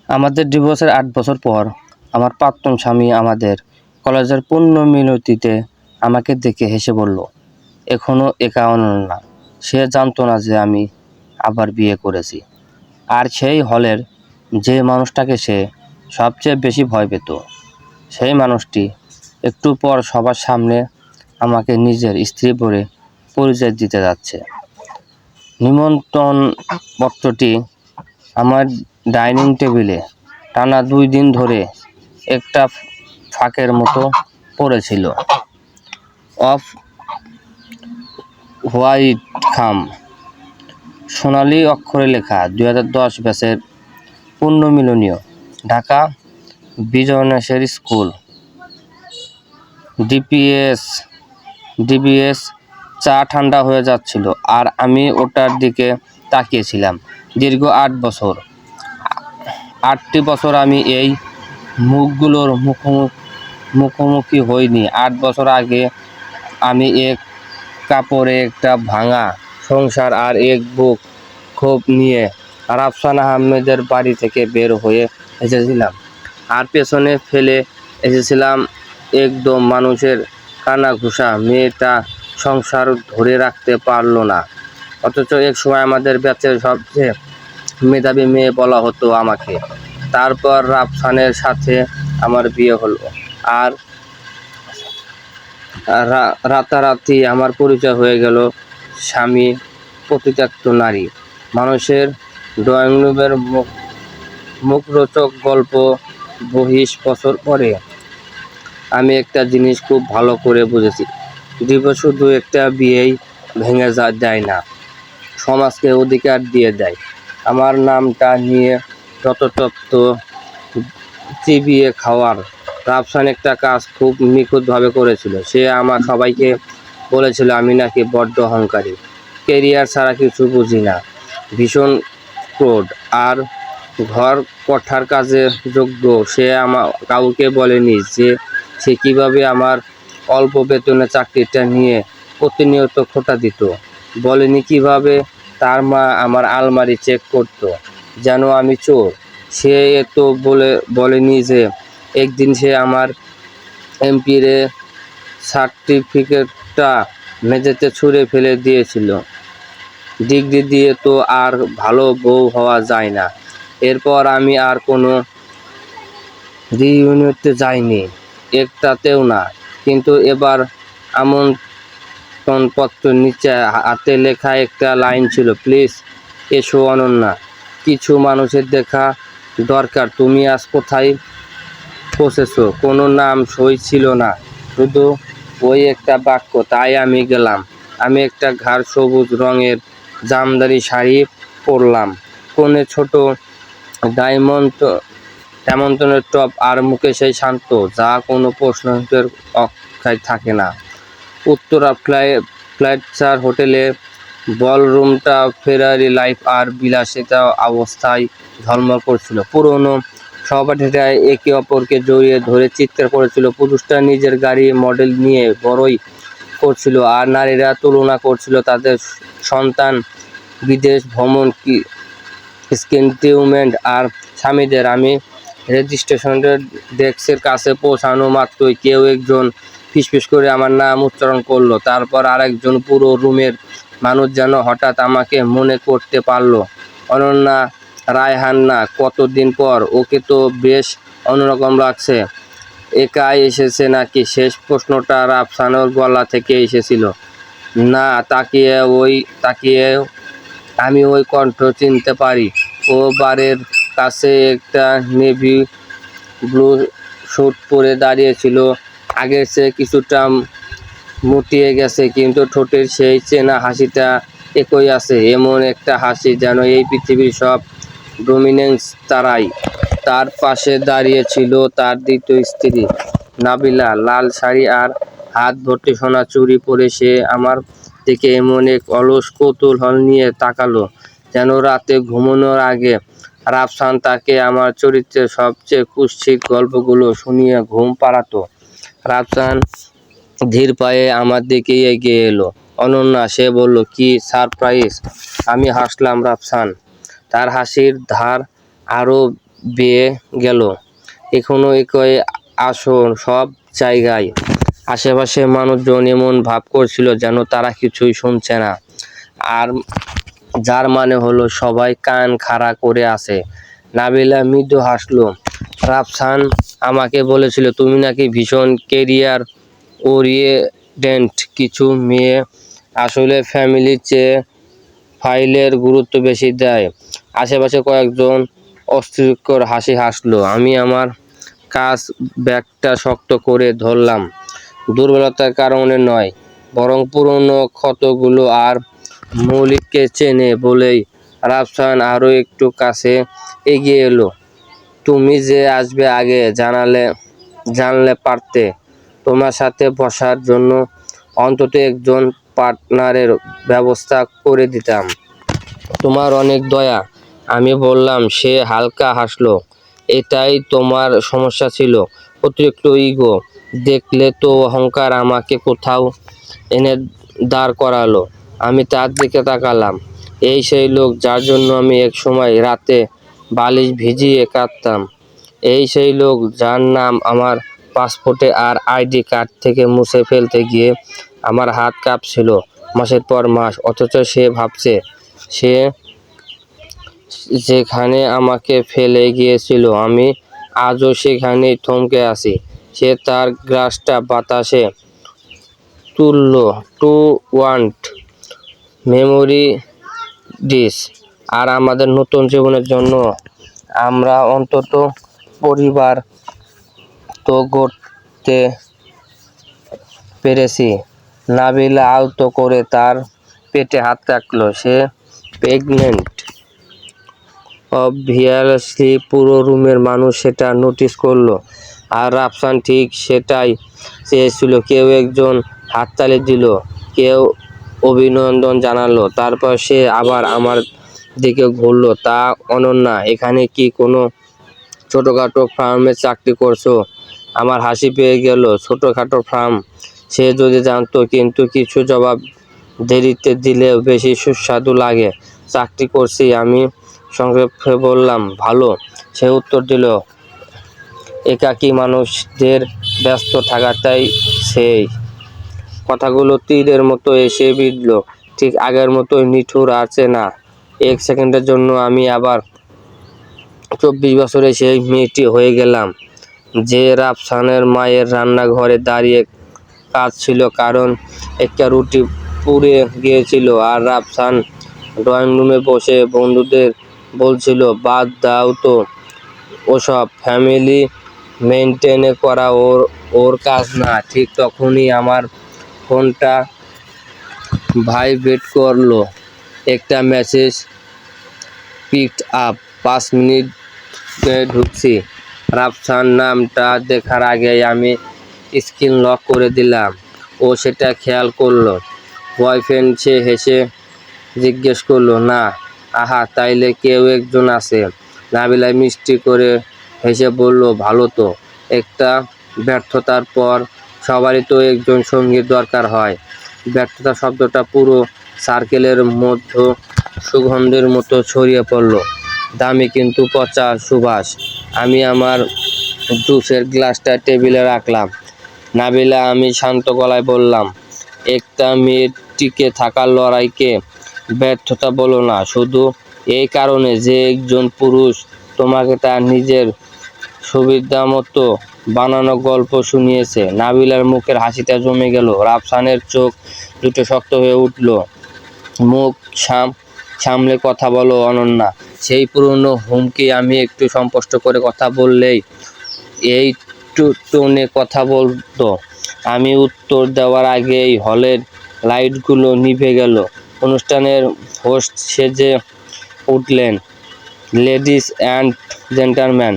আমাদের ডিভোর্সের ৮ বছর পর আমার প্রাক্তন স্বামী আমাদের কলেজের পুণ্যমিলনীতে আমাকে দেখে হেসে বলল, এখনও একা অনন্যা। সে জানতো না যে আমি আবার বিয়ে করেছি। আর সেই হলের যে মানুষটাকে সে সবচেয়ে বেশি ভয় পেত, সেই মানুষটি একটু পর সবার সামনে আমাকে নিজের স্ত্রী বলে পরিচয় দিতে যাচ্ছে। নিমন্ত্রণ পত্রটি আমার ডাইনিং টেবিলে টানা 2 দিন ধরে একটা ফাঁকের মতো পড়েছিল। অফ হোয়াইট খাম, সোনালি অক্ষরে লেখা 2010 ব্যাচের পুণ্যমিলনীয়, ঢাকা বিজনেসের স্কুল, ডিবিএস। চা ঠান্ডা হয়ে যাচ্ছিল আর আমি ওটার দিকে তাকিয়েছিলাম। দীর্ঘ 8টি বছর আমি এই মুখগুলোর মুখোমুখি হইনি। 8 বছর আগে আমি এক কাপড়ে একটা ভাঙা সংসার আর এক বুক ক্ষোভ নিয়ে রাফসান আহমেদের বাড়ি থেকে বের হয়ে এসেছিলাম। আর পেছনে ফেলে এসেছিলাম একদম মানুষের কানাঘুষা। মেয়েটা সংসার ধরে রাখতে পারল না, অথচ এক সময় আমাদের ব্যাচের সবচেয়ে মেধাবী মেয়ে বলা হতো আমাকে। তারপর রাফসানের সাথে আমার বিয়ে হলো, আর রাতারাতি আমার পরিচয় হয়ে গেল স্বামী পরিত্যক্ত নারী। মানুষের ড্রয়িং রুমের মুখরোচক গল্প 20 বছর পরে আমি একটা জিনিস খুব ভালো করে বুঝেছি, ডিভোর্স শুধু একটা বিয়েই ভেঙে যায় না, সমাজকে অধিকার দিয়ে দেয়। আমার নামটা নিয়ে যত্রতত্র চিবিয়ে খাওয়ার রাফসান একটা কাজ খুব নিখুঁতভাবে করেছিল। সে আমার সবাইকে বলেছিল আমি নাকি বড্ড অহংকারী, কেরিয়ার ছাড়া কিছু বুঝি না, ভীষণ ক্রোধ আর ঘর কঠার কাজে যোগ্য। সে কাউকে বলেনি যে সে কিভাবে আমার অল্প বেতনের চাকরিটা নিয়ে প্রতিনিয়ত খোঁটা দিত, বলেনি কিভাবে তার মা আমার আলমারি চেক করত যেন আমি চোর। সে তো বলেনি যে একদিন সে আমার এমপিএ সার্টিফিকেটটা মেঝেতে ছুঁড়ে ফেলে দিয়েছিল, ডিগ্রি দিয়ে তো আর ভালো বউ হওয়া যায় না। এরপর আমি আর কোনো রিইউনিয়নে যাইনি, একটাতেও না। কিন্তু এবার আমন্ত্রণপত্র নিচে হাতে লেখা একটা লাইন ছিল, প্লিজ এসো অনন্যা, কিছু মানুষের দেখা দরকার। তুমি আজ কোথায় পৌঁছেছো? কোনো নাম সই ছিল না, শুধু ওই একটা বাক্য। তাই আমি গেলাম। আমি একটা গাঢ় সবুজ রঙের জামদানি শাড়ি পরলাম, কোণে ছোট ডায়মন্ডের টপ, আর মুখে সেই শান্ত যা কোনো প্রশ্নের অক্ষায় থাকে না। উত্তরা ফ্লাইট হোটেলে বলরুমটা ফেরারি লাইফ আর বিলাসিতা অবস্থায় ঝলমল করছিল। পুরনো সহপাঠীরা একে অপরকে জড়িয়ে ধরে চিৎকার করেছিল, পুরুষরা নিজের গাড়ি মডেল নিয়ে বড়াই করছিল, আর নারীরা তুলনা করছিল তাদের সন্তান, বিদেশ ভ্রমণ, স্কিনট্রিটমেন্ট আর স্বামীদের। আমি রেজিস্ট্রেশন ডেস্কের কাছে পৌঁছানো মাত্রই কেউ একজন ফিসফিস করে আমার নাম উচ্চারণ করলো। তারপর আরেকজন। পুরো রুমের মানুষ যেন হঠাৎ আমাকে মনে করতে পারলো। অনন্যা রায়হান্না, কতদিন পর? ওকে তো বেশ অন্যরকম লাগছে। একাই এসেছে নাকি? শেষ প্রশ্নটা রাফসানের গলা থেকে এসেছিল না। তাকিয়ে আমি ওই কণ্ঠ চিনতে পারি। ও বারের কাছে একটা নেভি ব্লু স্যুট পরে দাঁড়িয়েছিল, আগের চেয়ে কিছুটা মুটিয়ে গেছে, কিন্তু ঠোঁটের সেই চেনা হাসিটা একই আছে। এমন একটা হাসি যেন এই পৃথিবীর সব ডমিনেন্স তারাই। তার পাশে দাঁড়িয়ে ছিল তার দ্বিতীয় স্ত্রী নাবিলা, লাল শাড়ি আর হাত ভর্তি সোনা চুড়ি পরে। সে আমার দিকে এমন এক অলস কৌতূহল নিয়ে তাকালো, যেন রাতে ঘুমানোর আগে রাফসান তাকে আমার চরিত্রের সবচেয়ে কুৎসিত গল্পগুলো শুনিয়ে ঘুম পাড়াতো। রাফসান ধীর পায়ে আমার দিকে এগিয়ে এলো। অনন্যা, সে বলল, কি সারপ্রাইজ! আমি হাসলাম। রাফসান, তার হাসির ধার আরও বেয়ে গেল। এখনো একই আসর সব জায়গায়। আশেপাশে মানুষজন এমন ভাব করছিল যেন তারা কিছুই শুনছে না, আর যার মানে হলো সবাই কান খাড়া করে আছে। নাবিলা মৃদু হাসলো। রাফসান আমাকে বলেছিল তুমি নাকি ভীষণ কেরিয়ার ওরিয়েন্টেড কিছু মেয়ে, আসলে ফ্যামিলির চেয়ে ফাইলের গুরুত্ব বেশি দেয়। আশেপাশে কয়েকজন অস্বস্তিকর হাসি হাসলো। আমি আমার কাজ ব্যাগটা শক্ত করে ধরলাম। দুর্বলতার কারণে নয়, বরং পুরনো ক্ষতগুলো আর মৌলিককে চেনে বলেই। রাফসান আরও একটু কাছে এগিয়ে এলো। তুমি যে আসবে আগে জানলে পারতে। তোমার সাথে বসার জন্য অন্তত একজন পার্টনারের ব্যবস্থা করে দিতাম। তোমার অনেক দয়া, আমি বললাম। সে হালকা হাসলো। এটাই তোমার সমস্যা ছিল, অতিরিক্ত ইগো। দেখলে তো অহংকার আমাকে কোথাও এনে দাঁড় করালো। আমি তার দিকে তাকালাম। এই সেই লোক যার জন্য আমি এক সময় রাতে বালিশ ভিজিয়ে কাঁদতাম। এই সেই লোক যার নাম আমার পাসপোর্টে আর আইডি কার্ড থেকে মুছে ফেলতে গিয়ে আমার হাত কাঁপছিল মাসের পর মাস। অথচ সে ভাবছে সে যেখানে আমাকে ফেলে গিয়েছিল আমি আজও সেখানেই থমকে আছি। সে তার গ্লাসটা বাতাসে তুলল। To want memories. আর আমাদের নতুন জীবনের জন্য আমরা অন্তত পরিবার তো গড়তে পেরেছি। নাবিলা আলতো করে তার পেটে হাত রাখলো। সে প্রেগনেন্ট। অবভিয়াসলি পুরো রুমের মানুষ সেটা নোটিস করলো, আর রাফসান ঠিক সেটাই চেয়েছিল। কেউ একজন হাততালি দিল, কেউ অভিনন্দন জানালো। তারপর সে আবার আমার দিকে ঘুরলো। তা অনন্যা, এখানে কি কোনো ছোটখাটো ফার্মে চাকরি করছো? আমার হাসি পেয়ে গেল। ছোটখাটো ফার্ম? সে যদি জানতো। কিন্তু কিছু জবাব দেরিতে দিলেও বেশি সুস্বাদু লাগে। চাকরি করছি, আমি সংক্ষেপে বললাম। ভালো, সে উত্তর দিল। একাকী মানুষদের ব্যস্ত থাকাটাই সেই। কথাগুলো তীরের মতো এসে বিঁধল, ঠিক আগের মতোই নিঠুর আর চেনা। এক সেকেন্ডের জন্য আমি আবার 24 বছরের সেই মেয়েটি হয়ে গেলাম, যে রাফসানের মায়ের রান্নাঘরে দাঁড়িয়ে কাঁদছিল কারণ একটা রুটি পুড়ে গিয়েছিল, আর রাফসান ড্রয়িং রুমে বসে বন্ধুদের বলছিল বাদ দাও তো ওসব, ফ্যামিলি মেনটেন করা ওর কাজ না। ঠিক তখনই আমার ফোনটা ভাইব্রেট করলো। একটা মেসেজ পিকড আপ। 5 মিনিটে ঢুকছি। রাফসান নামটা দেখার আগেই আমি স্ক্রিন লক করে দিলাম। ও সেটা খেয়াল করলো। বয়ফ্রেন্ড? সে হেসে জিজ্ঞেস করলো। না। আহা, তাইলে কেউ একজন আছে। নাবিলা মিষ্টি করে হেসে বলল, ভালো তো। একটা ব্যর্থতার পর সবারই তো একজন সঙ্গীর দরকার হয়। ব্যর্থতা শব্দটা পুরো সার্কেলের মধ্যে সুগন্ধের মতো ছড়িয়ে পড়ল। দামি কিন্তু পচা সুবাস। আমি আমার জুসের গ্লাসটা টেবিলে রাখলাম। নাবিলা, আমি শান্ত গলায় বললাম, একটা মেয়ের টিকে থাকার লড়াইকে ব্যর্থতা বলো না, শুধু এই কারণে যে একজন পুরুষ তোমাকে তার নিজের সুবিধামতো বানানো গল্প শুনিয়েছে। নাবিলার মুখের হাসিটা জমে গেল। রাফসানের চোখ দুটো শক্ত হয়ে উঠল। মুখ সামলে কথা বলো অনন্যা। সেই পুরনো হুমকি। আমি একটু স্পষ্ট করে কথা বললেই এই টোনে কথা বলতো। আমি উত্তর দেওয়ার আগেই হলের লাইটগুলো নিভে গেল। অনুষ্ঠানের হোস্ট সেজে উঠলেন। লেডিস অ্যান্ড জেন্টলম্যান,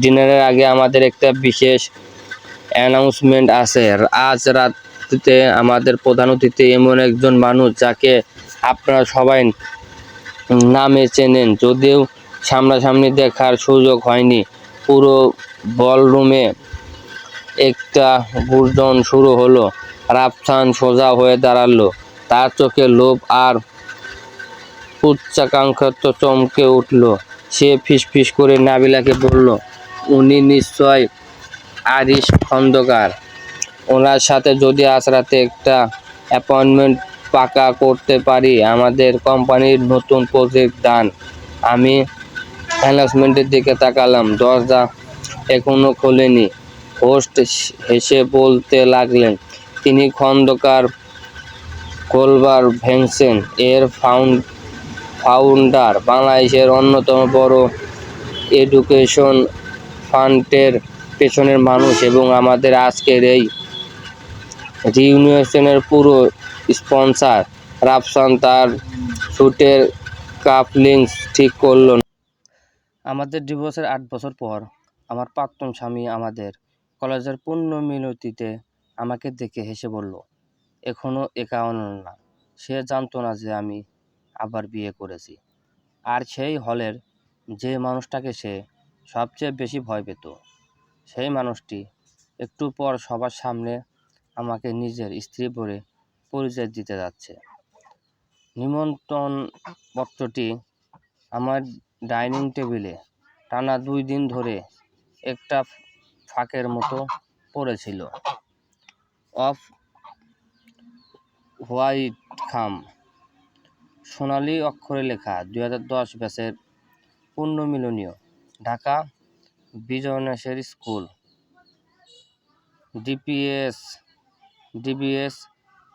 ডিনারের আগে আমাদের একটা বিশেষ অ্যানাউন্সমেন্ট আছে। আজ রাতে আমাদের প্রধান অতিথি এমন একজন মানুষ যাকে আপনারা সবাই নামে চেনেন, যদিও সামনাসামনি দেখার সুযোগ হয়নি। পুরো বলরুমে একটা গুঞ্জন শুরু হলো। রাফসান সোজা হয়ে দাঁড়ালো। তার চোখে লোভ আর উচ্চাকাঙ্ক্ষা চমকে উঠল। সে ফিসফিস করে নাবিলাকে বলল, উনি নিশ্চয় আরিশ খন্দকার। ওনার সাথে যদি আজ রাতে একটা অ্যাপয়েন্টমেন্ট পাকা করতে পারি, আমাদের কোম্পানির নতুন প্রজেক্ট ডান। আমি অ্যানাউন্সমেন্টের দিকে তাকালাম। দরজা এখনো খোলেনি। হোস্ট হেসে বলতে লাগলেন, তিনি খন্দকার গোলবার ভেংসেন এর ফাউন্ডার, বাংলাদেশের অন্যতম বড় এডুকেশন ফান্ডের পেছনের মানুষ এবং আমাদের আজকের এই রিউনিয়নের পুরো স্পন্সর। রাফসান তার স্যুটের কাফলিংস ঠিক করল। আমাদের ডিভোর্সের 8 বছর পর আমার প্রাক্তন স্বামী আমাদের কলেজের পুণ্যমিলনীতে আমাকে দেখে হেসে বলল, এখনো একা অনন্যা। সে জানতো না যে আমি আবার বিয়ে করেছি। আর সেই হলের যে মানুষটাকে সে সবচেয়ে বেশি ভয় পেত, সেই মানুষটি একটু পর সবার সামনে আমাকে নিজের স্ত্রী বলে পরিচয় দিতে যাচ্ছে। নিমন্ত্রণ পত্রটি আমার ডাইনিং টেবিলে টানা 2 দিন ধরে একটা ফাঁকের মতো পড়েছিল। অফ হোয়াইট খাম সোনালি অক্ষরে লেখা 2010 ব্যাচের পুণ্যমিলনীয়, ঢাকা বিজনেসের স্কুল, ডিবিএস।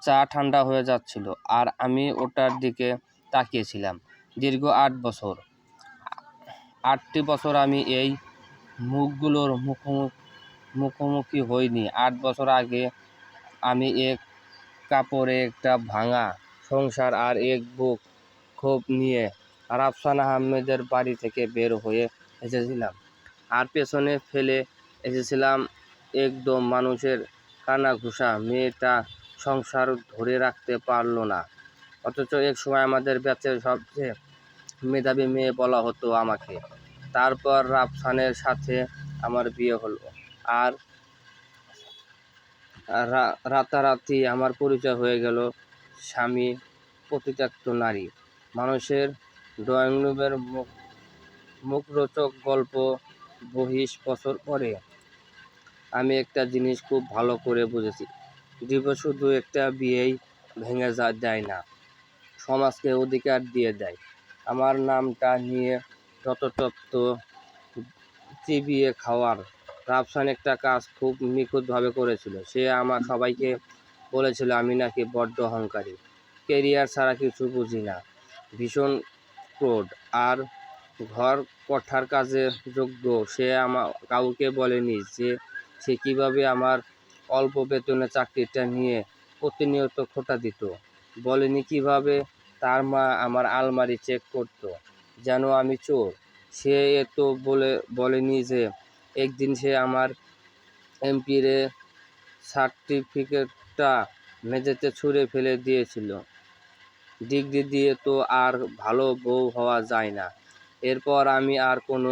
চা ঠান্ডা হয়ে যাচ্ছিল আর আমি ওটার দিকে তাকিয়েছিলাম। দীর্ঘ 8টি বছর আমি এই মুখগুলোর মুখোমুখি হইনি। 8 বছর আগে আমি এক কাপড়ে একটা ভাঙা সংসার আর এক বুক ক্ষোভ নিয়ে রাফসান আহমেদের বাড়ি থেকে বের হয়ে এসেছিলাম। আর পেছনে ফেলে এসেছিলাম একদম মানুষের কানাঘুষা। মেয়েটা সংসার ধরে রাখতে পারল না, অথচ এক সময় আমাদের ব্যাচের সবচেয়ে মেধাবী মেয়ে বলা হতো আমাকে। তারপর রাফসানের সাথে আমার বিয়ে হলো আর রাতারাতি আমার পরিচয় হয়ে গেল স্বামী পরিত্যক্ত নারী। মানুষের ড্রয়িং রুমের মুখরোচক গল্প 22 বছর পরে আমি একটা জিনিস খুব ভালো করে বুঝেছি, ডিভোর্স শুধু একটা বিয়েই ভেঙে যায় না, সমাজকে অধিকার দিয়ে দেয়। আমার নামটা নিয়ে যত্রতত্র চিবিয়ে খাওয়ার রাফসান একটা কাজ খুব নিখুঁতভাবে করেছিল। সে আমার সবাইকে বলেছিল আমি নাকি বড্ড অহংকারী, কেরিয়ার ছাড়া কিছু বুঝি না, ভীষণ ক্রোধ আর ঘর কঠার কাজে যোগ্য। সে কাউকে বলেনি যে সে কীভাবে আমার অল্প বেতনে চাকরিটা নিয়ে প্রতিনিয়ত খোঁটা দিত, বলেনি কিভাবে তার মা আমার আলমারি চেক করত যেন আমি চোর। সে এত বলেনি যে একদিন সে আমার এমপির সার্টিফিকেটটা মেঝেতে ছুঁড়ে ফেলে দিয়েছিল, ডিগ্রি দিয়ে তো আর ভালো বউ হওয়া যায় না। এরপর আমি আর কোনো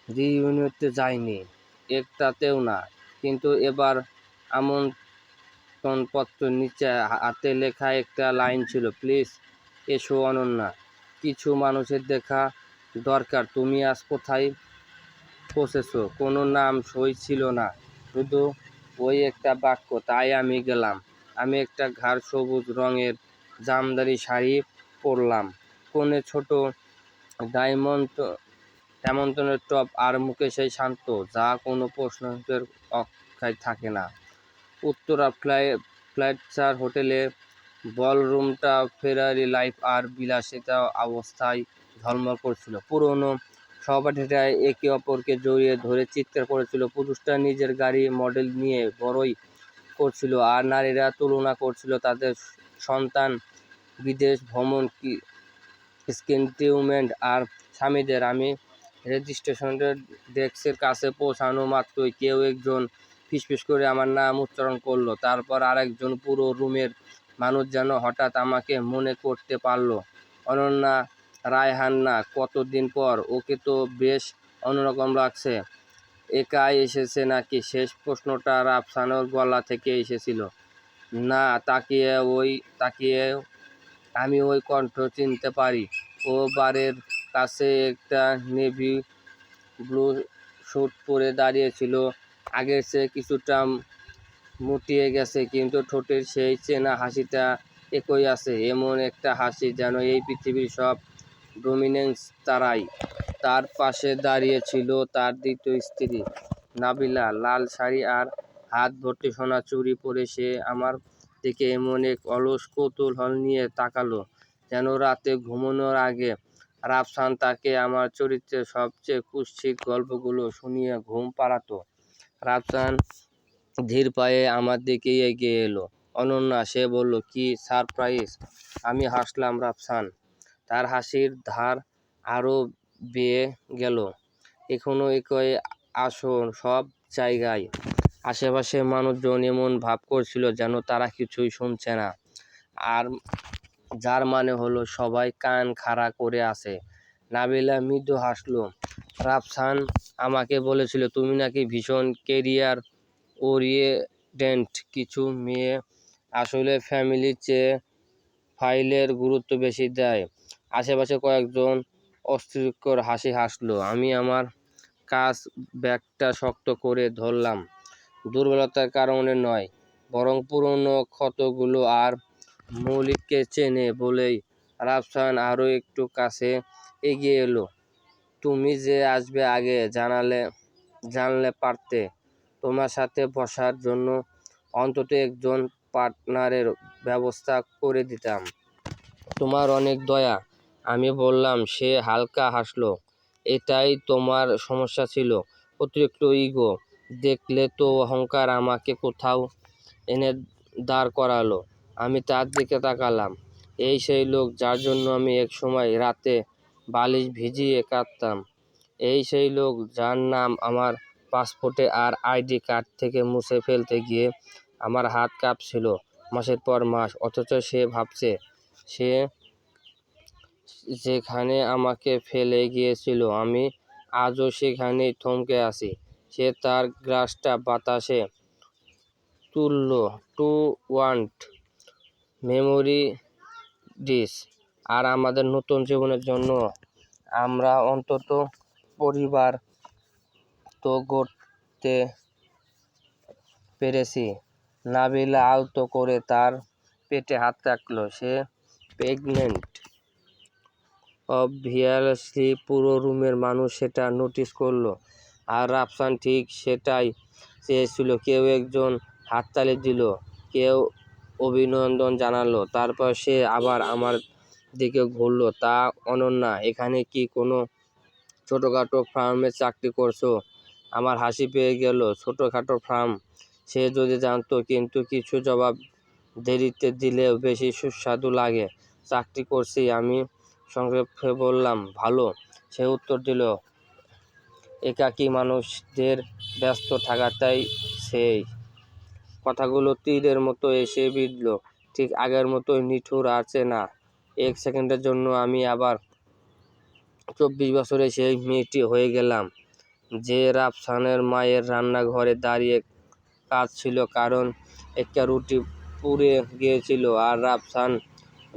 রিইউনিয়নে যাইনি, একটাতেও না। কিন্তু এবার আমন্ত্রণপত্রের নিচে হাতে লেখা একটা লাইন ছিল, প্লিজ এসো অনন্যা, কিছু মানুষের দেখা দরকার। তুমি আজ কোথায় পৌঁছেছো? কোনো নাম সই ছিল না, শুধু ওই একটা বাক্য। তাই আমি গেলাম। আমি একটা গাঢ় সবুজ রঙের জামদানি শাড়ি পরলাম, কোণে ছোট ডায়মন্ডের টপ আর মুখে সেই শান্ত যা কোনো প্রশ্নের অক্ষায় থাকে না। উত্তরা ফ্লাইটচার হোটেলে বলরুমটা ফেরারি লাইফ আর বিলাসিতা অবস্থায় ঝলমল করছিল। পুরনো সহপাঠীরা একে অপরকে জড়িয়ে ধরে চিৎকার করছিল, পুরুষরা নিজের গাড়ি মডেল নিয়ে বড়াই করছিল আর নারীরা তুলনা করছিল তাদের সন্তান, বিদেশ ভ্রমণ, স্কিনট্রিটমেন্ট আর স্বামীদের। আমি রেজিস্ট্রেশন ডেস্কের কাছে পৌঁছানো মাত্রই কেউ একজন ফিসফিস করে আমার নাম উচ্চারণ করলো। তারপর আরেকজন। পুরো রুমের মানুষ যেন হঠাৎ আমাকে মনে করতে পারলো। অনন্যা রায়হান্না, কতদিন পর? ওকে তো বেশ অন্যরকম লাগছে। একাই এসেছে নাকি? শেষ প্রশ্নটা রাফসানের গলা থেকে এসেছিল না। তাকিয়ে আমি ওই কণ্ঠ চিনতে পারি। ও বারের কাছে একটা নেভি ব্লু স্যুট পরে দাঁড়িয়েছিল। আগের চেয়ে কিছুটা মুটিয়ে গেছে, কিন্তু ঠোঁটের সেই চেনা হাসিটা একই আছে। এমন একটা হাসি যেন এই পৃথিবীর সব ডমিনেন্স তারাই। তার পাশে দাঁড়িয়ে ছিল তার দ্বিতীয় স্ত্রী নাবিলা, লাল শাড়ি আর হাত ভর্তি সোনা চুড়ি পরে। সে আমার দিকে এমন এক অলস কৌতূহল নিয়ে তাকালো, যেন রাতে ঘুমানোর আগে রাফসান তাকে আমার চরিত্রের সবচেয়ে কুৎসিত গল্পগুলো শুনিয়ে ঘুম পাড়াতো। রাফসান ধীর পায়ে আমার দিকে এগিয়ে এলো। অনন্যা, সে বলল, কি সারপ্রাইজ! আমি হাসলাম। রাফসান তার হাসির ধার আরও বেয়ে গেল। এখনো একই আসর, সব জায়গায়। আশেপাশে মানুষজন এমন ভাব করছিল যেন তারা কিছুই শুনছে না, আর যার মানে হলো সবাই কান খাড়া করে আছে। নাবিলা মৃদু হাসলো। রাফসান আমাকে বলেছিল তুমি নাকি ভীষণ কেরিয়ার ওরিয়েন্টেড কিছু মেয়ে, আসলে ফ্যামিলির চেয়ে ফাইলের গুরুত্ব বেশি দেয়। আশেপাশে কয়েকজন অস্বস্তিকর হাসি হাসলো। আমি আমার কাজ ব্যাগটা শক্ত করে ধরলাম। দুর্বলতার কারণে নয়, বরং পুরনো ক্ষতগুলো আর মৌলিককে চেনে বলেই। রাফসান আরও একটু কাছে এগিয়ে এলো। তুমি যে আসবে আগে জানলে পারতে। তোমার সাথে বসার জন্য অন্তত একজন পার্টনারের ব্যবস্থা করে দিতাম। তোমার অনেক দয়া, আমি বললাম। সে হালকা হাসলো। এটাই তোমার সমস্যা ছিল, অতিরিক্ত ইগো। দেখলে তো অহংকার আমাকে কোথাও এনে দাঁড় করালো। আমি তার দিকে তাকালাম। এই সেই লোক যার জন্য আমি একসময় রাতে বালিশ ভিজিয়ে কাঁদতাম। এই সেই লোক যার নাম আমার পাসপোর্টে আর আইডি কার্ড থেকে মুছে ফেলতে গিয়ে আমার হাত কাঁপছিল মাসের পর মাস। অথচ সে ভাবছে, সে যেখানে আমাকে ফেলে গিয়েছিল আমি আজও সেখানেই থমকে আছি। সে তার গ্লাসটা বাতাসে তুলল। To want memories. আর আমাদের নতুন জীবনের জন্য আমরা অন্তত পরিবার তো গড়তে পেরেছি। নাবিলা আলতো করে তার পেটে হাত রাখল। সে প্রেগনেন্ট। অবভিয়াসলি পুরো রুমের মানুষ সেটা নোটিস করলো। আর রাফসান ঠিক সেটাই চেয়েছিল। কেউ একজন হাততালি দিল, কেউ অভিনন্দন জানালো। তারপর সে আবার আমার দিকে ঘুরল। তা অনন্যা, এখানে কি কোনো ছোটোখাটো ফার্মে চাকরি করছো? আমার হাসি পেয়ে গেল। ছোটোখাটো ফার্ম? সে যদি জানতো। কিন্তু কিছু জবাব দেরিতে দিলেও বেশি সুস্বাদু লাগে। চাকরি করছি, আমি সংক্ষেপে বললাম। ভালো, সে উত্তর দিল। একাকী মানুষদের ব্যস্ত থাকাটাই সেই। কথাগুলো তীরের মতো এসে বিঁধল, ঠিক আগের মতোই নিঠুর আর চেনা। এক সেকেন্ডের জন্য আমি আবার 24 বছরের সেই মেয়েটি হয়ে গেলাম, যে রাফসানের মায়ের রান্নাঘরে দাঁড়িয়ে কাঁদছিল কারণ একটা রুটি পুড়ে গিয়েছিল, আর রাফসান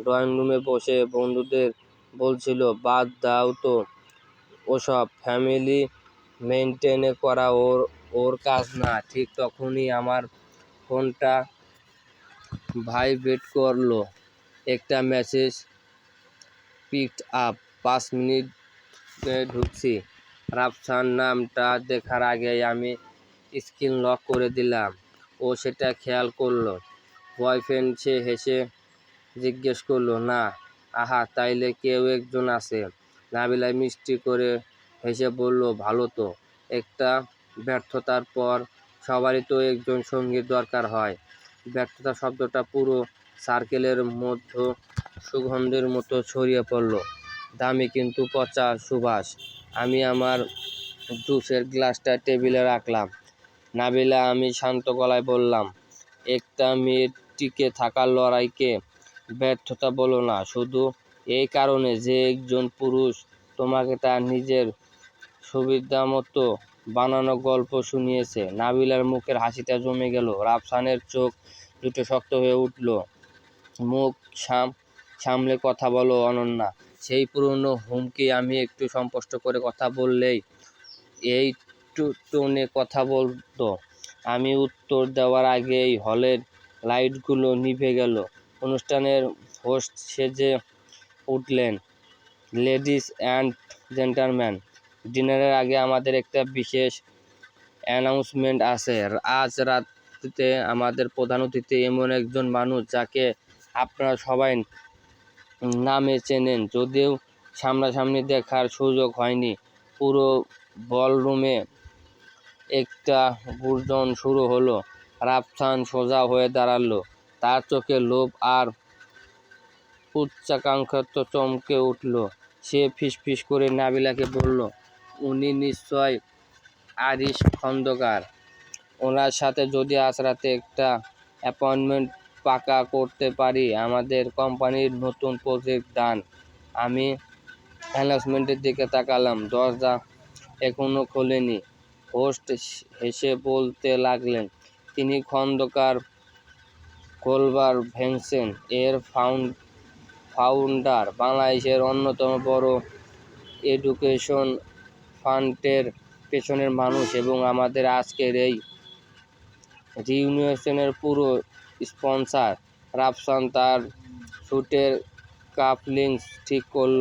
ড্রয়িং রুমে বসে বন্ধুদের বলছিল, বাদ দাও তো ওসব, ফ্যামিলি মেনটেন করা ওর কাজ না। ঠিক তখনই আমার ফোনটা ভাইব্রেট করলো। একটা মেসেজ পিকড আপ। 5 মিনিটে ঢুকছি। রাফসান নামটা দেখার আগেই আমি স্ক্রিন লক করে দিলাম। ও সেটা খেয়াল করলো। বয়ফ্রেন্ড? সে হেসে জিজ্ঞেস করলো। না। আহা, তাইলে কেউ একজন আছে। নাবিলা মিষ্টি করে হেসে বলল, ভালো তো। একটা ব্যর্থতার পর সবারই তো একজন সঙ্গীর দরকার হয়। ব্যর্থতা শব্দটা পুরো সার্কেলের মধ্যে সুগন্ধের মতো ছড়িয়ে পড়ল, দামি কিন্তু পচা সুবাস। আমি আমার জুসের গ্লাসটা টেবিলে রাখলাম। নাবিলা, আমি শান্ত গলায় বললাম, একটা মেয়ের টিকে থাকার লড়াইকে ব্যর্থতা বলো না, শুধু এই কারণে যে একজন পুরুষ তোমাকে তার নিজের সুবিধামতো বানানো গল্প শুনিয়েছে। নাবিলার মুখের হাসিটা জমে গেল। রাফসানের চোখ দুটো শক্ত হয়ে উঠল। মুখ সামলে কথা বলো অনন্যা। সেই পুরনো হুমকি আমি একটু স্পষ্ট করে কথা বললেই এই টোনে কথা বলতো। আমি উত্তর দেওয়ার আগেই হলের লাইটগুলো নিভে গেল। অনুষ্ঠানের হোস্ট সেজে উঠলেন, লেডিস অ্যান্ড জেন্টলম্যান, ডিনারের আগে আমাদের একটা বিশেষ অ্যানাউন্সমেন্ট আছে। আজ রাতে আমাদের প্রধান অতিথি এমন একজন মানুষ যাকে আপনারা সবাই নামে চেনেন, যদিও সামনাসামনি দেখার সুযোগ হয়নি। পুরো বলরুমে একটা গুঞ্জন শুরু হলো। রাফসান সোজা হয়ে দাঁড়ালো, তার চোখে লোভ আর উচ্চাকাঙ্ক্ষা চমকে উঠল। সে ফিসফিস করে নাবিলাকে বলল, উনি নিশ্চয় আরিশ খন্দকার। ওনার সাথে যদি আজ রাতে একটা অ্যাপয়েন্টমেন্ট পাকা করতে পারি, আমাদের কোম্পানির নতুন প্রজেক্ট ডান। আমি অ্যানাউন্সমেন্টের দিকে তাকালাম, দরজা এখনো খোলেনি। হোস্ট হেসে বলতে লাগলেন, তিনি খন্দকার গোলবার ভেনসেন এর ফাউন্ডার, বাংলাদেশের অন্যতম বড় এডুকেশন ফান্ডের পেছনের মানুষ এবং আমাদের আজকের এই রিউনিয়নের পুরো স্পন্সর। রাফসান তার স্যুটের কাফলিংস ঠিক করল।